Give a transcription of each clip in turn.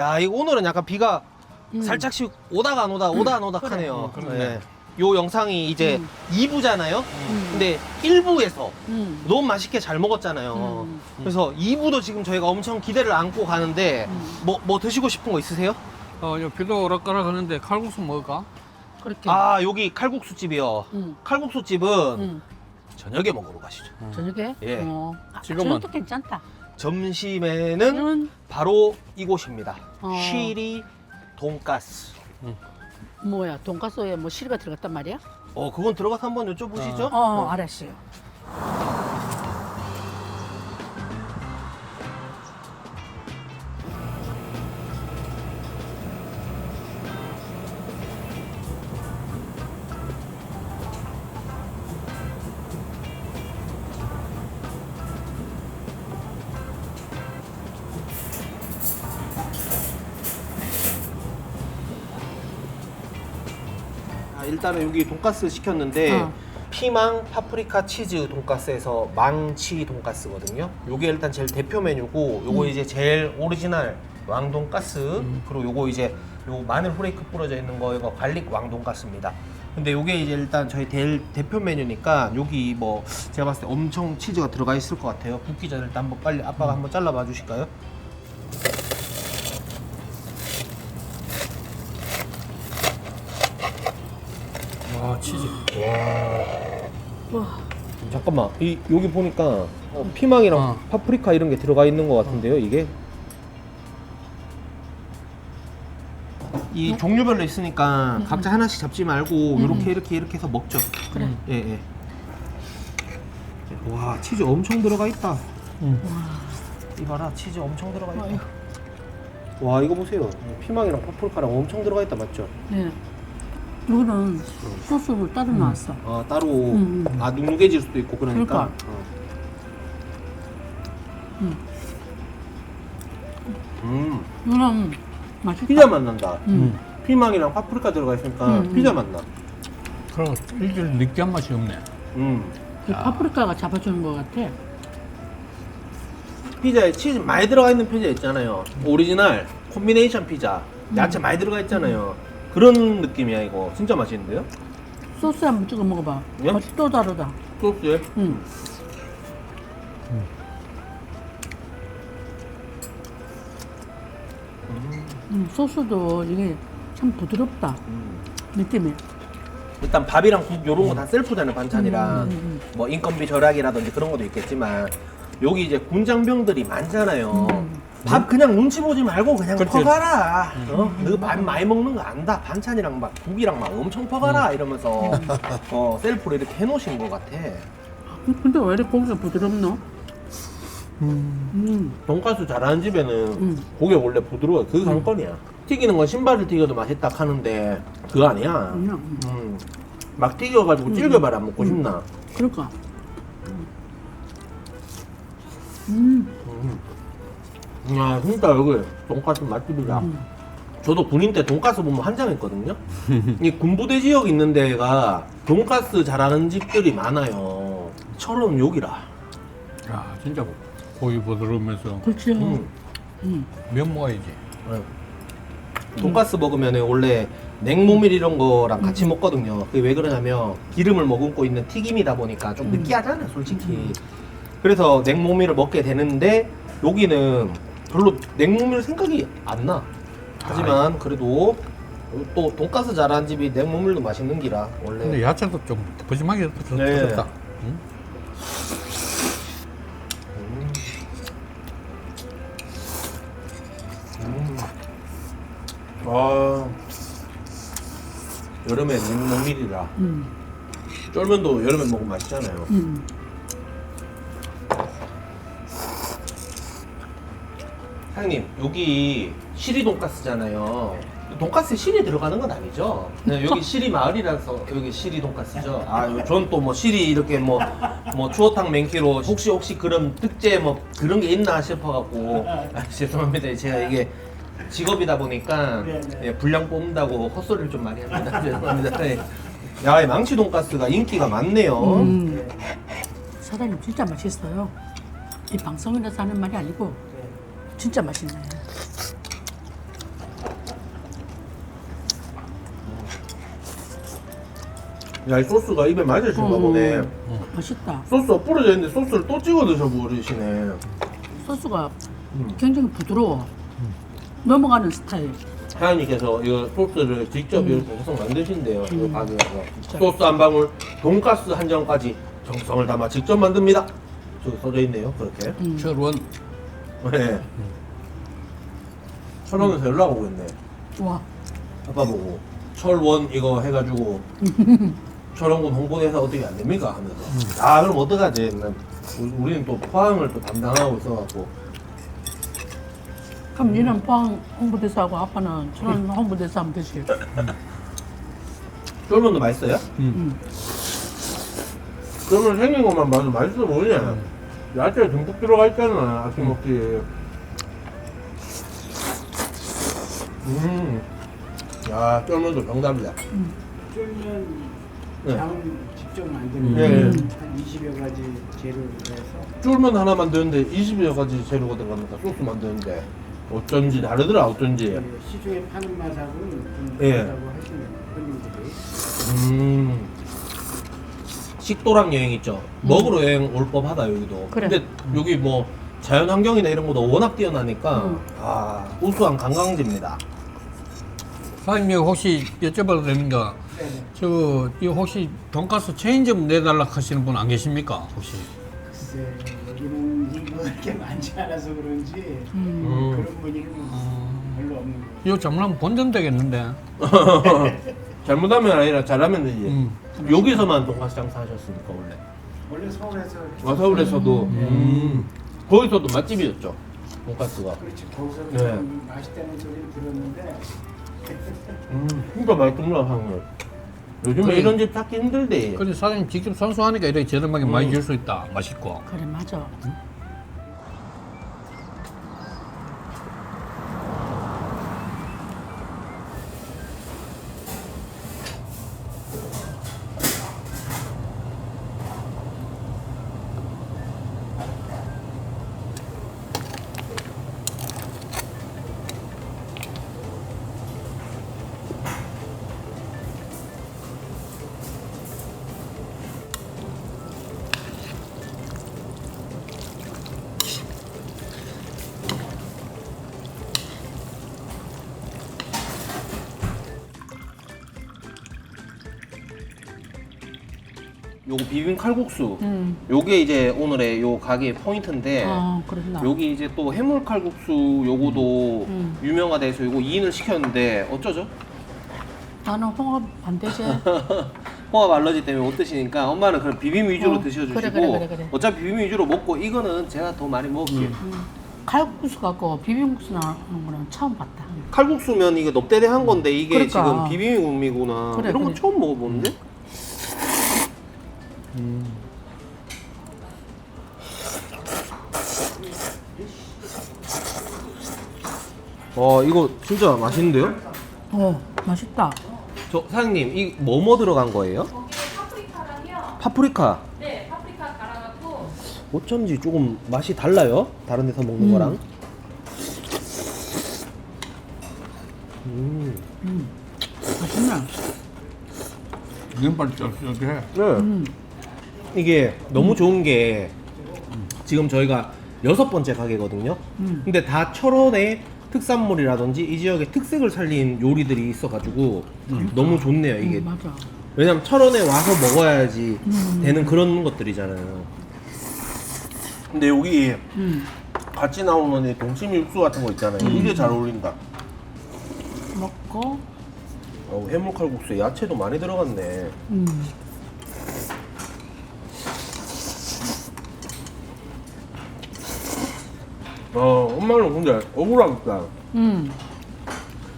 야, 이거 오늘은 약간 비가 살짝씩 오다가 안 오다, 오다 안 오다 하네요. 네. 요 영상이 이제 2부잖아요. 근데 1부에서 너무 맛있게 잘 먹었잖아요. 그래서 2부도 지금 저희가 엄청 기대를 안고 가는데 뭐 드시고 싶은 거 있으세요? 비도 오락가락 하는데 칼국수 먹을까? 그렇게. 아, 여기 칼국수 집이요. 칼국수 집은 저녁에 먹으러 가시죠. 저녁에? 예. 지금은. 저녁도 괜찮다. 점심에는 바로 이곳입니다. 어. 쉬리 돈가스. 뭐야, 돈가스에 뭐 시리가 들어갔단 말이야? 그건 들어가서 한번 여쭤보시죠. 알았어요. 일단은 여기 돈가스 시켰는데 어. 피망 파프리카 치즈 돈가스에서 망치 돈가스거든요. 요게 일단 제일 대표 메뉴고 요거 이제 제일 오리지널 왕돈가스 그리고 요거 이제 요 마늘 후레이크 뿌려져 있는 거 이거 갈릭 왕돈가스입니다. 근데 요게 이제 일단 저희 대표 메뉴니까 여기 뭐 제가 봤을 때 엄청 치즈가 들어가 있을 것 같아요. 붓기 전에 일단 한번 빨리 아빠가 한번 잘라봐 주실까요? 와, 치즈. 와, 잠깐만 여기 보니까 피망이랑 파프리카 이런 게 들어가 있는 것 같은데요 이게 이 종류별로 있으니까 각자 하나씩 잡지 말고 이렇게 해서 먹죠. 그래. 예. 와, 치즈 엄청 들어가 있다. 이봐라, 치즈 엄청 들어가 있다. 아유. 와, 이거 보세요. 피망이랑 파프리카랑 엄청 들어가 있다, 맞죠? 네. 이거는 소스를 따로 나왔어. 아, 따로 음. 눅눅해질 수도 있고 그러니까. 그러니까. 이거는 맛있다. 피자 맛 난다. 음. 피망이랑 파프리카 들어가 있으니까 피자 맛 나. 그럼 일주일 느끼한 맛이 없네. 그 파프리카가 잡아주는 것 같아. 피자에 치즈 많이 들어가 있는 피자 있잖아요. 오리지널 콤비네이션 피자. 야채 많이 들어가 있잖아요. 그런 느낌이야 이거. 진짜 맛있는데요? 소스 한번 찍어 먹어봐. 예? 맛이 또 다르다. 소스에? 소스도 이게 참 부드럽다. 느낌이. 일단 밥이랑 국 요런 거 다 셀프잖아요. 반찬이랑 뭐 인건비 절약이라든지 그런 것도 있겠지만 여기 이제 군장병들이 많잖아요. 밥 그냥 눈치 보지 말고 그냥 그렇지. 퍼가라. 너 밥 많이 먹는 거 안다. 반찬이랑 막 국이랑 막 엄청 퍼가라 이러면서 셀프로 이렇게 해놓으신 것 같아. 근데 왜 이렇게 고기가 부드럽노? 돈가스 잘하는 집에는 고기가 원래 부드러워. 그게 관건이야. 튀기는 건 신발을 튀겨도 맛있다 하는데 그거 아니야. 막 튀겨가지고 질겨봐라 먹고 싶나. 그럴까? 야, 진짜 여기 돈가스 맛집이다. 저도 군인 때 돈가스 보면 환장했거든요. 이 군부대 지역 있는 데가 돈가스 잘하는 집들이 많아요. 철원 여기라. 야, 진짜 고기 부드러우면서 그렇지. 면 먹어야지. 돈가스 먹으면 원래 냉모밀 이런 거랑 같이 먹거든요. 그게 왜 그러냐면 기름을 머금고 있는 튀김이다 보니까 좀 느끼하잖아요, 솔직히. 그래서 냉모밀을 먹게 되는데 여기는 별로 냉모밀 생각이 안 나. 하지만 그래도 또 돈가스 잘하는 집이 냉모밀도 맛있는 기라 원래. 근데 야채도 좀 푸짐하게 네. 들었다. 아, 여름에 냉모밀이라. 쫄면도 여름에 먹으면 맛있잖아요. 사장님, 여기 시리 돈가스잖아요. 돈가스에 실이 들어가는 건 아니죠? 네, 여기 시리 마을이라서 여기 시리 돈가스죠. 전 또 뭐 시리 이렇게 뭐 추어탕 맨키로 혹시 그런 특제 뭐 그런 게 있나 싶어갖고 죄송합니다. 제가 이게 직업이다 보니까 예, 분량 뽑는다고 헛소리를 좀 많이 합니다. 죄송합니다. 예. 야, 이 망치 돈가스가 인기가 많네요. 사장님 진짜 맛있어요. 이 방송이라서 하는 말이 아니고 진짜 맛있네. 야, 이 소스가 입에 맞으신가 보네. 맛있다. 소스가 뿌려져 있는데 소스를 또 찍어 드셔버리시네. 소스가 굉장히 부드러워. 넘어가는 스타일. 사장님께서 이 소스를 직접 이렇게 계속 만드신대요. 이 가게에서. 소스 한 방울, 돈가스 한 점까지 정성을 담아 직접 만듭니다. 저기 써져 있네요. 그렇게. 철원. 네. 철원에서 연락 오고 있네. 와. 아빠 보고 철원 이거 해가지고 철원군 홍보대사 어떻게 안 됩니까? 하면서 아 그럼 어떡하지? 우리는 또 포항을 또 담당하고 있어갖고 그럼 니는 포항 홍보대사하고 아빠는 철원 홍보대사 하면 되지. 쫄면도 맛있어요? 쫄면 생긴 것만 봐도 맛있어 보이네. 야채 듬뿍 들어가 있잖아. 아침 먹기. 야 쫄면도 정답이다. 쫄면 네. 장을 직접 만드는 네. 한 20여 가지 재료를 해서 쫄면 하나 만드는데 20여 가지 재료가 들어갑니다. 소스 만드는데 어쩐지 다르더라 어쩐지. 그 시중에 파는 맛하고는 좀 예. 다르다고 하시는 손님들이. 식도락 여행 있죠. 먹으러 여행 올 법하다 여기도. 그래. 근데 여기 뭐 자연 환경이나 이런 것도 워낙 뛰어나니까 아 우수한 관광지입니다. 사장님 혹시 여쭤봐도 됩니까? 네네. 이 혹시 돈가스 체인점 내달라 하시는 분 안 계십니까? 혹시? 글쎄 여기는 인구가 이렇게 많지 않아서 그런지 그런 분위기는 별로 없는 것 같아요. 이거 잘못하면 본전되겠는데. 잘못하면 아니라 잘하면 되지. 여기서만 돈가스 장사하셨습니까 원래? 원래 서울에서 서울에서도 거기서도 맛집이었죠 돈가스가. 그렇지 거기서 네. 좀 맛있다는 소리를 들었는데 진짜 맛있구나 형님. 요즘에 그래. 이런 집 찾기 힘들대. 근데 사장님 직접 선수하니까 이렇게 저렴하게 많이 줄 수 있다. 맛있고. 그래 맞아. 요거 비빔 칼국수. 요게 이제 오늘의 요 가게의 포인트인데 아 그렇나. 여기 이제 또 해물 칼국수 요거도 유명하대서 요거 2인을 시켰는데 어쩌죠? 나는 홍합 안 되지. 홍합 알러지 때문에 못 드시니까 엄마는 그럼 비빔 위주로 드셔주시고 그래. 어차피 비빔 위주로 먹고 이거는 제가 더 많이 먹을게요. 칼국수 갖고 비빔국수 나오는 거는 처음 봤다. 칼국수면 이게 넙대대한 건데 이게 그러니까. 지금 비빔국이구나. 그래, 이런 거 그래. 처음 먹어보는데? 이거 진짜 맛있는데요? 맛있다. 저 사장님 이 뭐뭐 들어간 거예요? 파프리카랑요. 파프리카. 네, 파프리카 갈아갖고 어쩐지 조금 맛이 달라요. 다른 데서 먹는 거랑. 맛있네. 면발 쫄쫄해. 네. 이게 너무 좋은 게 지금 저희가 6번째 가게거든요. 근데 다 철원의 특산물이라든지 이 지역의 특색을 살린 요리들이 있어가지고 너무 좋네요 이게. 맞아. 왜냐면 철원에 와서 먹어야지 되는 그런 것들이잖아요. 근데 여기 같이 나오는 이 동치미 육수 같은 거 있잖아요. 이게 잘 어울린다. 먹고. 해물 칼국수에 야채도 많이 들어갔네. 엄마는 근데 억울하겠다.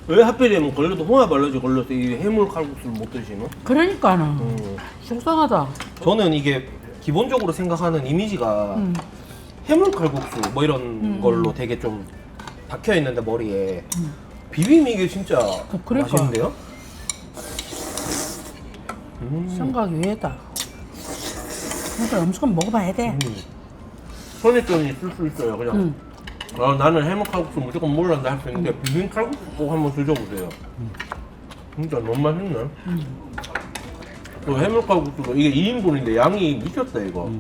왜 하필이면 걸려도 홍합 알러지 걸려서 이 해물 칼국수를 못 드시노? 그러니까는 속상하다. 저는 이게 기본적으로 생각하는 이미지가 해물 칼국수 뭐 이런 걸로 되게 좀 박혀 있는데 머리에 비빔 이게 진짜 그러니까. 맛있는데요? 생각 외다. 그러니까 음식은 먹어봐야 돼. 선입견이 있을 수 있어요. 그냥 나는 해물 칼국수 무조건 몰랐는데 할 수 있는데 비빔 칼국수 꼭 한번 드셔보세요. 진짜 너무 맛있네. 또 해물칼국수도 이게 2인분인데 양이 미쳤다 이거.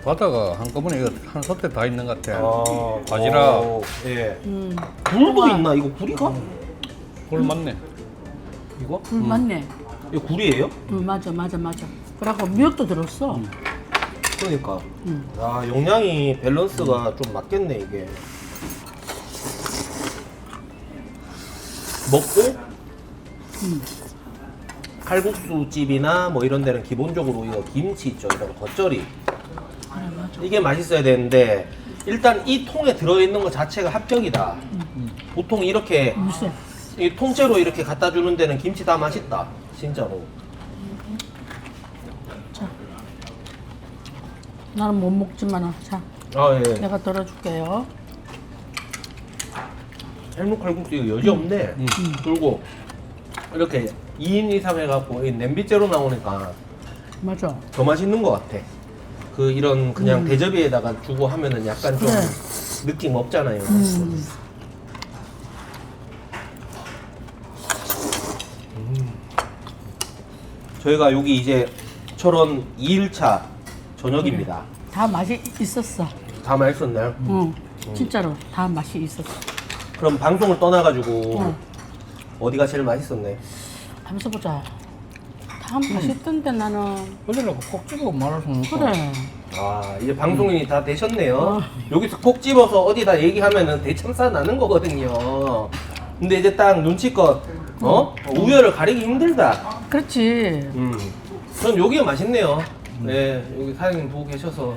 바다가 한꺼번에 이거 한 솥에 다 있는 것 같아. 아, 바지락. 예. 굴도 있나 이거 굴이가? 꿀 맞네. 이거? 맞네. 이거 굴이에요? 맞아. 그리고 미역도 들었어. 그러니까. 음. 야 용량이 밸런스가 좀 맞겠네 이게. 먹고 칼국수 집이나 뭐 이런 데는 기본적으로 이거 김치 있죠, 이런 겉절이. 그래, 맞아. 이게 맛있어야 되는데 일단 이 통에 들어있는 것 자체가 합격이다. 보통 이렇게 무슨? 이 통째로 이렇게 갖다 주는 데는 김치 다 맛있다, 진짜로. 자, 나는 못 먹지만 자, 아 예. 내가 덜어줄게요. 해물칼국수 이거 여지 없네. 그리고 이렇게 2인 이상 해갖고 이 냄비째로 나오니까 맞아. 더 맛있는 것 같아. 그 이런 그냥 대접에다가 주고 하면은 약간 좀 그래. 느낌 없잖아요. 저희가 여기 이제 철원 2일차 저녁입니다. 다 맛이 있었어. 다 맛있었나요? 응, 진짜로 다 맛이 있었어. 그럼 방송을 떠나가지고 응. 어디가 제일 맛있었네? 하면서 보자. 다 맛있던데 나는. 원래는 꼭 집어 말할 수는 없어. 그래. 아 이제 방송인이 다 되셨네요. 여기서 콕 집어서 어디다 얘기하면은 대참사 나는 거거든요. 근데 이제 딱 눈치껏 우열을 가리기 힘들다. 그렇지. 전 여기가 맛있네요. 네 여기 사장님 보고 계셔서.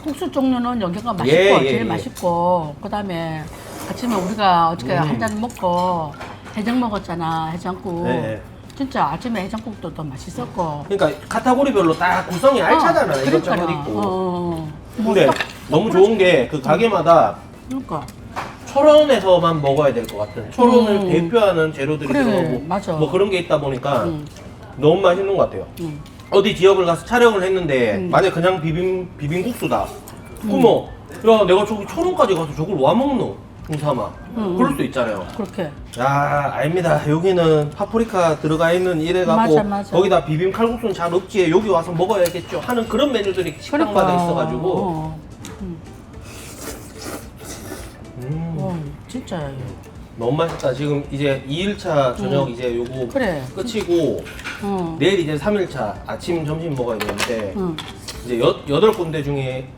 국수 종류는 여기가 맛있고 예, 제일 예. 맛있고 그다음에 아침에 우리가 어저께 한 잔 먹고 해장 먹었잖아. 해장국. 네. 진짜 아침에 해장국도 더 맛있었고. 그러니까 카테고리별로 다 구성이 알차잖아. 이것저것 그러니까. 있고. 뭐 근데 딱 너무 좋은 게 그 가게마다 그러니까. 철원에서만 먹어야 될 것 같은 철원을 대표하는 재료들이 그래, 들어가고 맞아. 뭐 그런 게 있다 보니까 너무 맛있는 것 같아요. 어디 지역을 가서 촬영을 했는데 만약 그냥 비빔국수다. 그러면 야 내가 저기 철원까지 가서 저걸 와 먹노? 중삼아. 그럴 수도 있잖아요. 그렇게. 야 아닙니다. 여기는 파프리카 들어가 있는 이래갖고 맞아. 거기다 비빔 칼국수는 잘 없지. 여기 와서 먹어야겠죠 하는 그런 메뉴들이 식당마다 있어가지고 진짜. 너무 맛있다. 지금 이제 2일차 저녁 이제 요거 그래. 끝이고 어. 내일 이제 3일차 아침 점심 먹어야 되는데 응. 이제 8군데 중에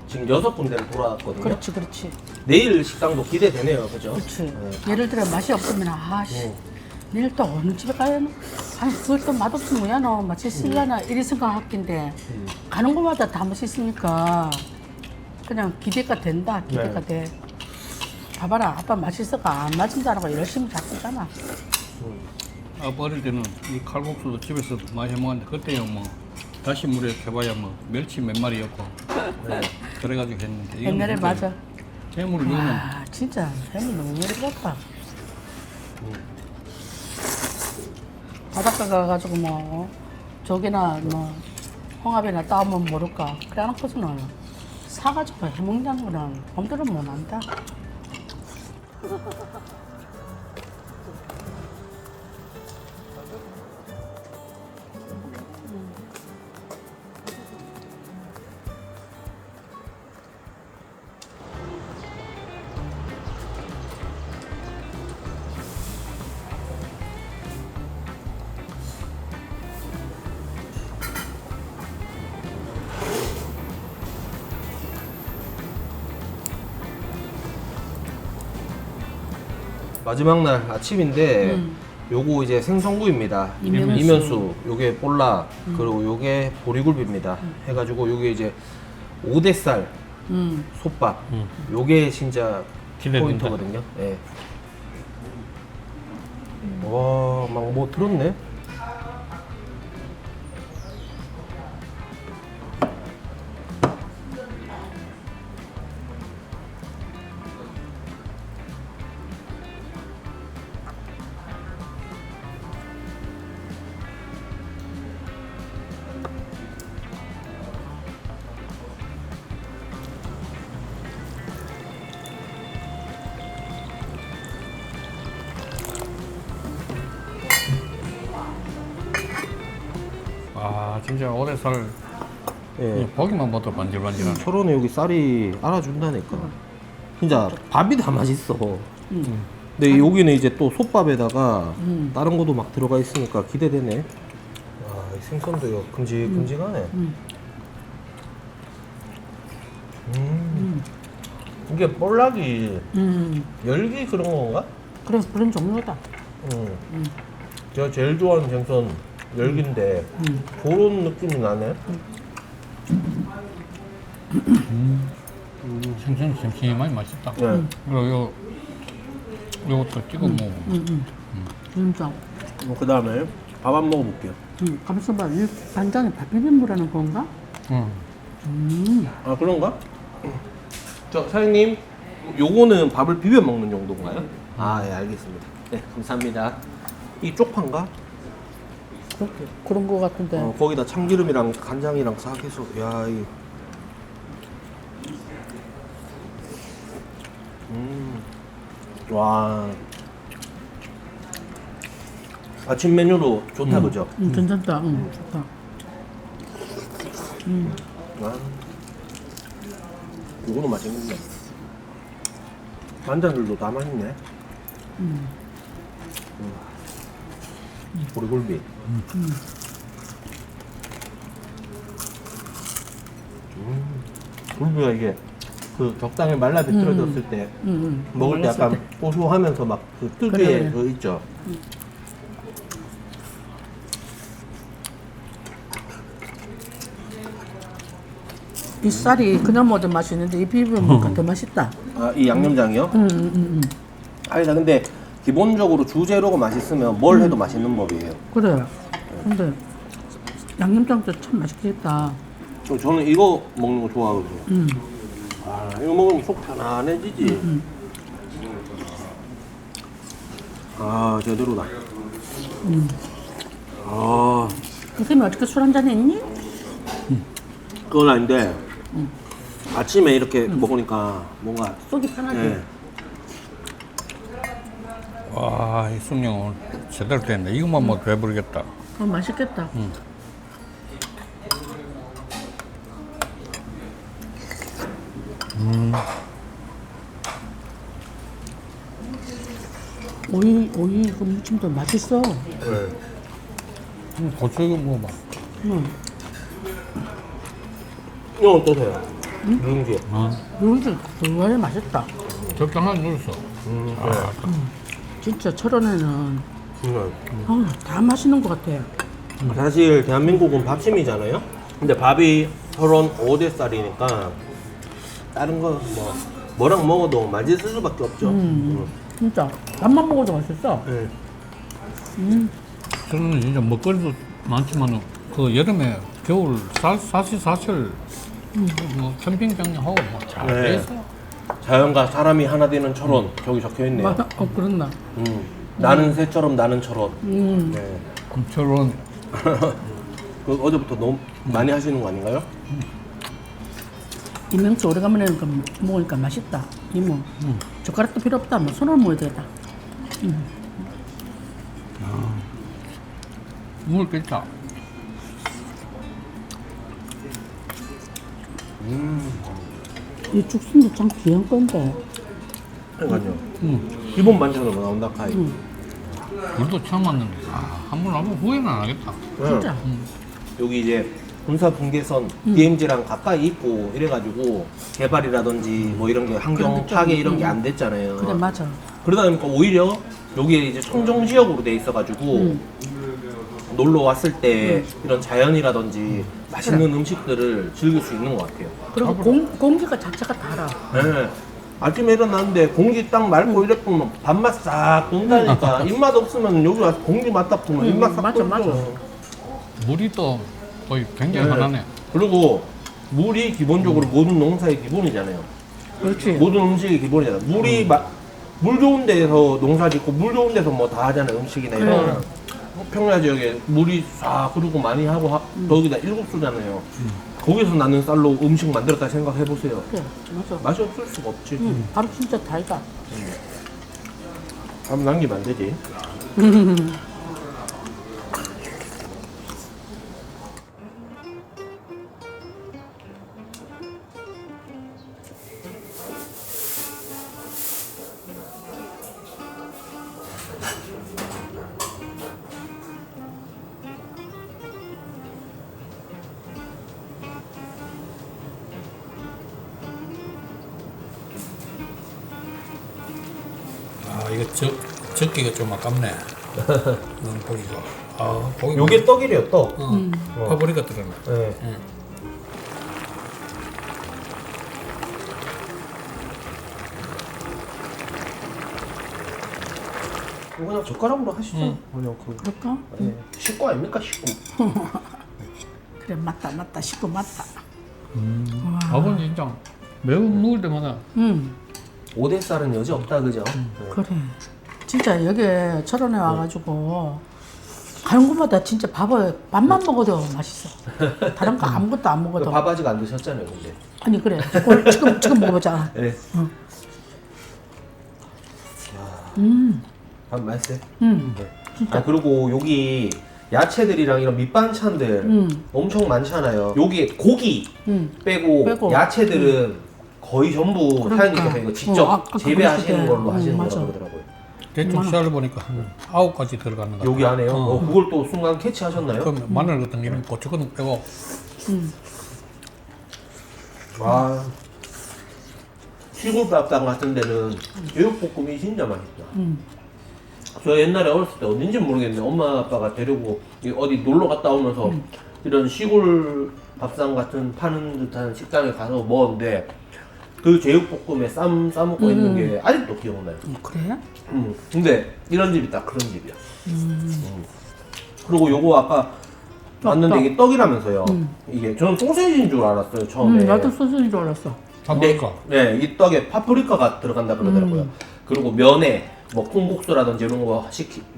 지금 6군데를 돌아왔거든요. 그렇지. 내일 식당도 기대되네요. 그죠? 그렇지. 네. 예를 들어 맛이 없으면 아씨 내일 또 어느 집에 가야 하나? 아니 그걸 또 맛없으면 뭐야 너 맛있을라나 이리 생각할긴데 가는 곳마다 다 맛있으니까 그냥 기대가 된다. 기대가 돼. 봐봐라 아빠 맛있어가 안 맞은 줄 알고 열심히 잡수잖아. 아빠 어릴 때는 이 칼국수도 집에서 많이 해 먹었는데 그때요 뭐 다시 물에 해봐야 뭐 멸치 몇 마리였고 그래가지고 했는데 이거는 옛날에 진짜 맞아. 해물 이거는 아 진짜 해물 너무 매력있다. 바닷가 가가지고 뭐 조개나 뭐 홍합이나 따오면 모를까 그래 놓고서는 사가지고 해먹는 거는 봄들은 못한다. 마지막 날 아침인데 요거 이제 생선구이입니다. 이면수, 요게 볼락, 그리고 요게 보리굴비입니다. 해가지고 요게 이제 오대살 솥밥. 요게 진짜 기대된다. 포인트거든요. 예. 와, 막 뭐 들었네? 아 진짜 오래살 예. 보기만 봐도 반질반질하네. 철원에 여기 쌀이 알아준다니까. 진짜 밥이 다 맛있어. 근데 여기는 이제 또 솥밥에다가 다른 것도 막 들어가 있으니까 기대되네. 와, 이 생선도 이거 큼직큼직하네. 이게 볼락이 열기 그런 건가? 그런 종류다. 제가 제일 좋아하는 생선 열기인데 그런 느낌이 나네. 생선이 싱싱하니 맛있다. 네. 그리고 요것도 찍어 먹어. 진짜. 그 다음에 밥 한 먹어볼게요. 감사봐. 이 간장에 밥 비빔무라는 건가? 아 그런가? 저 사장님 요거는 밥을 비벼 먹는 정도인가요? 아 예 알겠습니다. 네 감사합니다. 이 쪽파인가? 그런 거 같은데. 거기다 참기름이랑 간장이랑 싹 해서 야이 와 아침 메뉴로 좋다 그죠? 괜찮다. 좋다. 와. 이거는 맛있겠네. 반찬들도 다 맛있네. 보리굴비. 굴비가 이게 그 적당히 말라 비틀어졌을 때 먹을 때 약간 고소하면서 막 그 특유의 그래. 그 있죠. 이 쌀이 그냥 먹어도 맛있는데 이 비빔 먹으니까 더 맛있다. 아, 이 양념장이요? 아니다, 근데 기본적으로 주재료가 맛있으면 뭘 해도 맛있는 법이에요. 그래. 근데 양념장도 참 맛있겠다. 저는 이거 먹는 거 좋아하거든요. 아, 이거 먹으면 속 편안해지지. 아, 제대로다. 아, 선생님 어떻게 술 한잔 했니? 그건 아닌데, 아침에 이렇게 먹으니까 뭔가, 속이 편하지? 예. 와, 이 숭늉 오늘 제대로 됐네. 이것만 먹어도 배부르겠다. 맛있겠다. 오이 그 무침도 맛있어. 고추 이거 먹어봐. 이거 어떠세요? 누룽지. 누룽지 정말 맛있다. 적당하게 눌렀어. 진짜 철원에는 다 맛있는 것 같아. 사실 대한민국은 밥심이잖아요. 근데 밥이 철원 5대 쌀이니까 다른 거 뭐랑 먹어도 맛있을 수밖에 없죠. 진짜 밥만 먹어도 맛있어. 네. 저는 진짜 먹거리도 많지만 그 여름에 겨울 사시사철 뭐 캠핑장하고 뭐잘 네. 돼 있어. 자연과 사람이 하나 되는 철원 저기 적혀 있네요. 맞아. 그렇나. 나는 새처럼 나는 철원. 네. 저런 그 어제부터 너무 많이 하시는 거 아닌가요? 이명수 오래간만에 먹으니까 맛있다. 이모. 젓가락도 필요 없다. 뭐 손으로 먹어야 되겠다. 먹을 게 있다. 이 죽순도 참 귀한 건데. 그러니까요. 기본 반찬으로 나온다 카이. 물도 처음 왔는데 한번 하면 후회는 안 하겠다. 진짜. 여기 이제 군사 분계선 DMZ랑 가까이 있고 이래가지고 개발이라든지 뭐 이런 게 환경 그런 게 파괴 좀, 이런 게 안 됐잖아요. 그래 맞아. 그러다 보니까 오히려 여기에 이제 청정 지역으로 돼 있어가지고 놀러 왔을 때 이런 자연이라든지 맛있는 음식들을 즐길 수 있는 것 같아요. 그리고 공기가 자체가 달아. 네. 아침에 일어났는데 공기 딱 맑고 이랬으면 밥맛 싹 돈다니까 입맛 없으면 여기 와서 공기 맡아보면 입맛 싹 맞아, 맞아. 돌죠. 물이 또 거의 굉장히 네. 편하네. 그리고 물이 기본적으로 모든 농사의 기본이잖아요. 그렇지. 모든 음식의 기본이잖아요. 물 좋은 데서 농사 짓고 물 좋은 데서 뭐 다 하잖아요. 음식이나 이런. 평야 지역에 물이 싹 흐르고 많이 하고 거기다 일국수잖아요. 거기서 나는 쌀로 음식 만들었다 생각해 보세요. 그래 맞아. 맛이 없을 수가 없지. 바로 진짜 달다. 밥 남기면 안 되지. 적기가 좀 아깝네. 너무 고기가. 아, 고기. 요게 떡이래요, 떡. 파프리카 들어가. 네. 이거 그냥 젓가락으로 하시죠. 그냥 그 그럴까? 네. 식구 아닙니까, 식구? 그래 맞다 식구 맞다. 밥은 진짜 매운 먹을 때마다 오대살은 여지 없다, 그죠? 네. 그래. 진짜 여기 철원에 와가지고 가는 곳마다 진짜 밥만 먹어도 맛있어. 다른 거 아무것도 안 먹어도. 밥 아직 안 드셨잖아요, 근데. 아니 그래. 그걸 지금 먹어보자. 네. 밥 맛있어요? 네. 아, 그리고 여기 야채들이랑 이런 밑반찬들 엄청 많잖아요. 여기 고기 빼고 야채들은 거의 전부 그러니까. 사장님께서 이거 직접 아까 재배하시는 그러실 때. 걸로 하시는 맞아. 거라고 그러더라고요. 대충 썰어 보니까 한 9가지 들어가는 거. 여기 안에요? 그걸 또 순간 캐치하셨나요? 그럼 마늘 같은 경우는 고추 같은 거 빼고 와, 시골밥상 같은 데는 제육볶음이 진짜 맛있다. 저 옛날에 어렸을 때 어딘지 모르겠는데 엄마 아빠가 데리고 어디 놀러 갔다 오면서 이런 시골 밥상 같은 파는 듯한 식당에 가서 먹었는데 그 제육볶음에 쌈 싸먹고 있는 게 아직도 기억나요. 그래? 근데 이런 집이 딱 그런 집이야. 그리고 요거 아까 왔는데 이게 떡이라면서요. 이게 저는 소세지인 줄 알았어요 처음에. 나도 소스인 줄 알았어. 파프리카. 네, 이 떡에 파프리카가 들어간다 그러더라고요. 그리고 면에 뭐 콩국수라든지 이런 거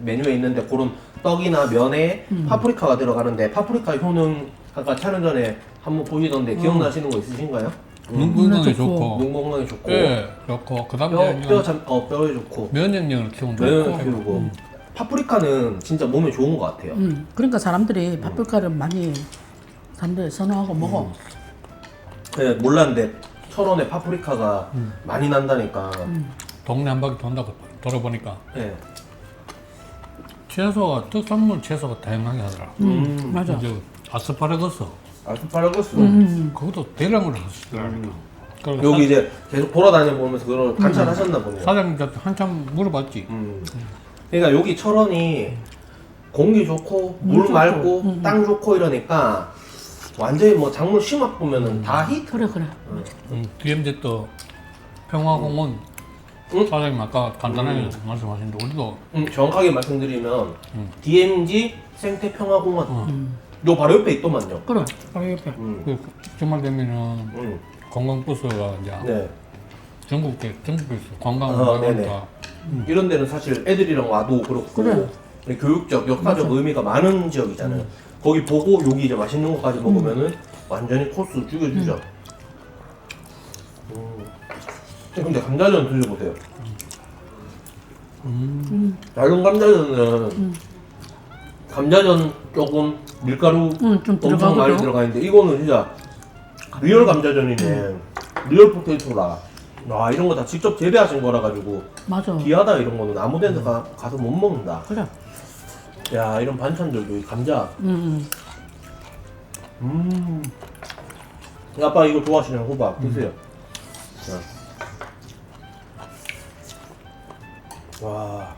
메뉴에 있는데 그런 떡이나 면에 파프리카가 들어가는데 파프리카 효능 아까 촬영 전에 한번 보시던데 기억나시는 거 있으신가요? 눈 건강에 좋고. 좋고. 눈 건강에 좋고 예, 좋고. 그다음에 뼈에 좋고 면역력을 키운다. 면역 키우고 파프리카는 진짜 몸에 좋은 것 같아요. 그러니까 사람들이 파프리카를 많이 사람들이 선호하고 먹어. 네, 몰랐는데 철원에 파프리카가 많이 난다니까. 동네 한 바퀴 돈다고 돌아보니까 네. 채소가 특산물 채소가 다양하게 하더라. 맞아. 이제 아스파라거스 아스파라거스. 그것도 대량으로 하시더라니까. 그래서 여기 이제 계속 돌아다녀 보면서 그걸 관찰하셨나 보네요. 사장님한테 한참 물어봤지. 그러니까 여기 철원이 공기 좋고 물 좋고, 맑고 땅 좋고 이러니까 완전히 뭐 작물 심어 보면은 다 히트. 그래. DMZ 또 평화공원 사장님 아까 간단하게 말씀하셨는데 우리도 정확하게 말씀드리면 DMZ 생태평화공원 요 바로 옆에 있더만요. 그래. 바로 옆에. 그 주말 되면은 관광버스가 이제 네. 전국에서 관광 네네. 가니까 이런 데는 사실 애들이랑 와도 그렇고 그래. 교육적, 역사적 의미가 많은 지역이잖아요. 거기 보고 여기 이제 맛있는 거까지 먹으면은 완전히 코스 죽여주죠. 근데 감자전 드셔보세요. 다른 감자전은 감자전 조금 밀가루 좀 엄청 들어가거든. 많이 들어가 있는데 이거는 진짜 리얼 감자전이네. 리얼 포테이토라. 와, 이런 거 다 직접 재배하신 거라 가지고 맞아. 귀하다. 이런 거는 아무 데나 가서 못 먹는다. 그래. 야, 이런 반찬들도 이 감자. 아빠 이거 좋아하시는 호박 드세요. 자. 와,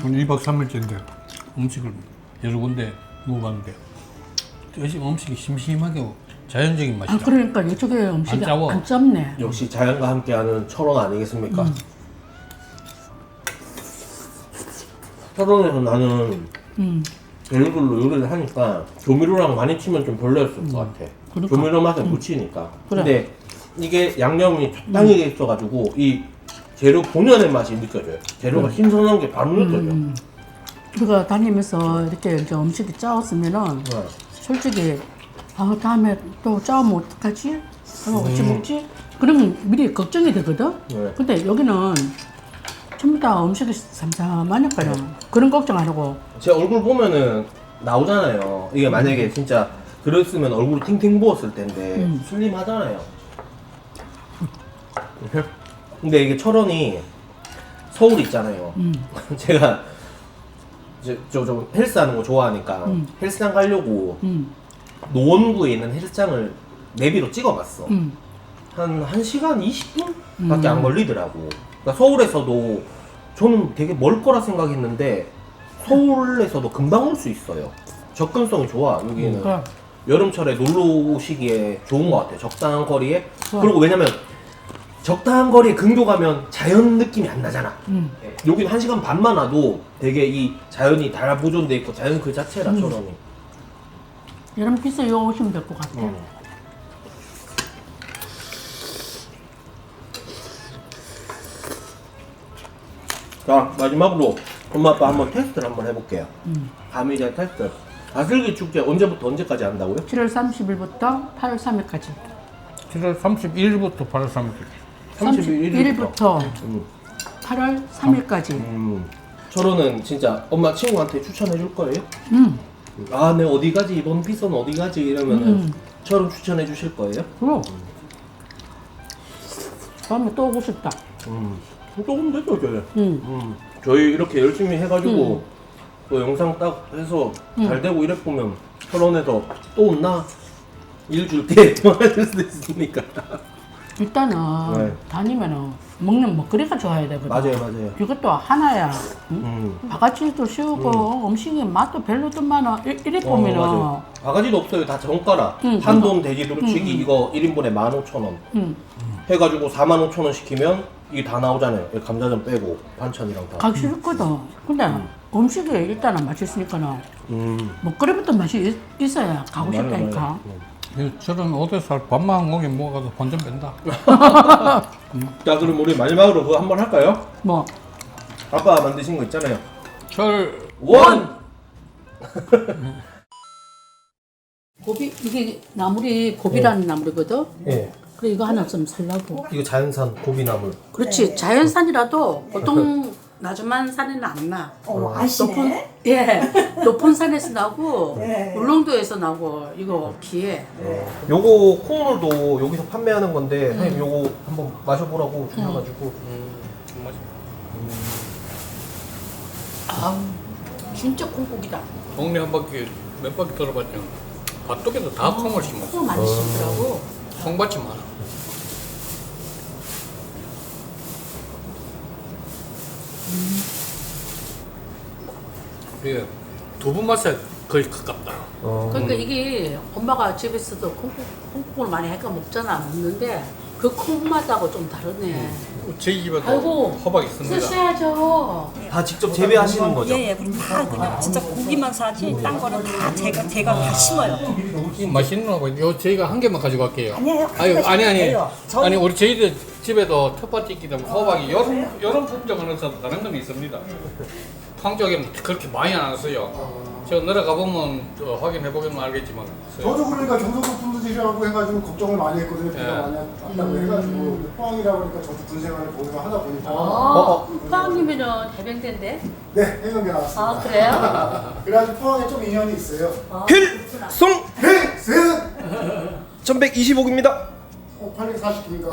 오늘 2박 3일째인데 음식을 여러 군데 먹어봤는데 음식이 심심하게 자연적인 맛이다. 아 그러니까 이쪽에 음식이 안 짜워. 안 짭네. 역시 자연과 함께하는 철원 아니겠습니까? 철원에서 나는 재료들로 요리를 하니까 조미료랑 많이 치면 좀 별로였을 것 같아. 그러니까. 조미료 맛에 묻히니까. 그래. 근데 이게 양념이 적당히 돼 있어가지고 이 재료 본연의 맛이 느껴져요. 재료가 신선한 게 바로 느껴져. 우리가 다니면서 이렇게 이제 음식이 짜왔으면은 네. 솔직히 아 다음에 또 짜오면 어떡하지? 어찌 먹지? 그러면 미리 걱정이 되거든. 네. 근데 여기는 전부 다 음식이 삼삼하니까요. 그런 걱정 안 하고. 제 얼굴 보면은 나오잖아요. 이게 만약에 진짜 그랬으면 얼굴이 팅팅 부었을 텐데 슬림하잖아요. 근데 이게 철원이 서울 있잖아요. 제가 좀 헬스하는 거 좋아하니까 헬스장 가려고 노원구에 있는 헬스장을 내비로 찍어봤어. 한 1시간 20분? 밖에 안 걸리더라고. 그러니까 서울에서도 저는 되게 멀 거라 생각했는데 서울에서도 금방 올 수 있어요. 접근성이 좋아 여기는. 그래. 여름철에 놀러 오시기에 좋은 것 같아요. 적당한 거리에. 좋아. 그리고 왜냐면 적당한 거리에 근교 가면 자연 느낌이 안 나잖아. 여기는 1시간 반만 와도 되게 이 자연이 다 보존돼 있고 자연 그 자체라 저런이. 여름 피서 요 오시면 될 것 같아. 자 마지막으로 엄마 아빠 한번 테스트를 한번 해볼게요. 가미제 테스트. 다슬기 축제 언제부터 언제까지 한다고요? 7월 30일부터 8월 3일까지. 7월 31일부터 8월 3일까지. 31일부터 음. 8월 3일까지. 철호는 진짜 엄마 친구한테 추천해 줄 거예요? 아, 네 어디 가지 이번 피서는 어디 가지 이러면은 철호 추천해 주실 거예요? 그럼. 다음에 또 오고 싶다. 조금 됐죠, 저희. 응. 저희 이렇게 열심히 해가지고 또 영상 딱 해서 잘 되고 이래 보면 철원에서 또 온나 일 줄게 도와줄 수도 있으니까. 일단은 네. 다니면은 먹는 먹거리가 좋아야 되거든. 맞아요. 이것도 하나야. 응? 바가지도 씌우고 음식이 맛도 별로더만은 이래 보면은 맞아요. 바가지도 없어요. 다 정가라. 한돈 돼지 두루치기 이거 1인분에 15,000원. 해가지고 45,000원 시키면 이게 다 나오잖아요. 감자전 빼고 반찬이랑 다. 가기 싫거든. 근데 음식이 일단은 맛있으니까는 먹거리부터 맛이 있어야 가고 맞아요, 싶다니까. 맞아요. 저런 오대살 밥만 먹이 먹어도 본전 뺀다. 자 그럼 우리 마지막으로 그거 한번 할까요? 뭐 아빠 만드신 거 있잖아요. 원! 고비 이게 나물이 고비라는 나물이거든. 예. 그래 이거 하나 좀 살라고. 이거 자연산 고비나물. 그렇지 자연산이라도 보통 나주만 산에는 안 나. 아시네. 높은 산에서 나고 네. 울릉도에서 나고 이거 귀해. 요거 콩물도 여기서 판매하는 건데 선생님 요거 한번 마셔보라고 주셔가지고. 아우 진짜 콩국이다. 동네 한 바퀴 몇 바퀴 돌아봤죠. 밭속에도 다 콩을 심었어. 콩 많이 심더라고. 콩밭이 많아. 이게 두부 맛에 거의 가깝다. 그러니까 이게 엄마가 집에서도 콩국을 많이 해가 먹잖아 먹는데 그 콩맛하고 좀 다르네. 저희 집에도 아이고, 호박 있습니다. 쓰셔야죠. 다 직접 재배하시는 거죠? 예, 다 그냥 진짜 고기만 사지 딴 거는 다 제가 다 심어요. 이 맛있는 거 요 저희가 한 개만 가지고 갈게요. 아니에요. 아니 아니에요. 저는- 아니 우리 저희들 집에도 텃밭이 있기 때문에 호박이 여름 품종은 없어도 다른 건 있습니다. 황쪽에는 그렇게 많이 안 왔어요. 제가 내려가 보면 확인해 보면 알겠지만. 저도 그러니까 경상도 분들이라고 해가지고 걱정을 많이 했거든요. 비가 예. 많이 왔다고 해가지고 포항이라 보니까 저도 군 생활을 거기서 하다 보니까 빵님이는 해병대인데? 네 해병대 나왔습니다. 아 그래요? 그래가지고 포항에 좀 인연이 있어요. 필송 네, 1125입니다. 840기니까.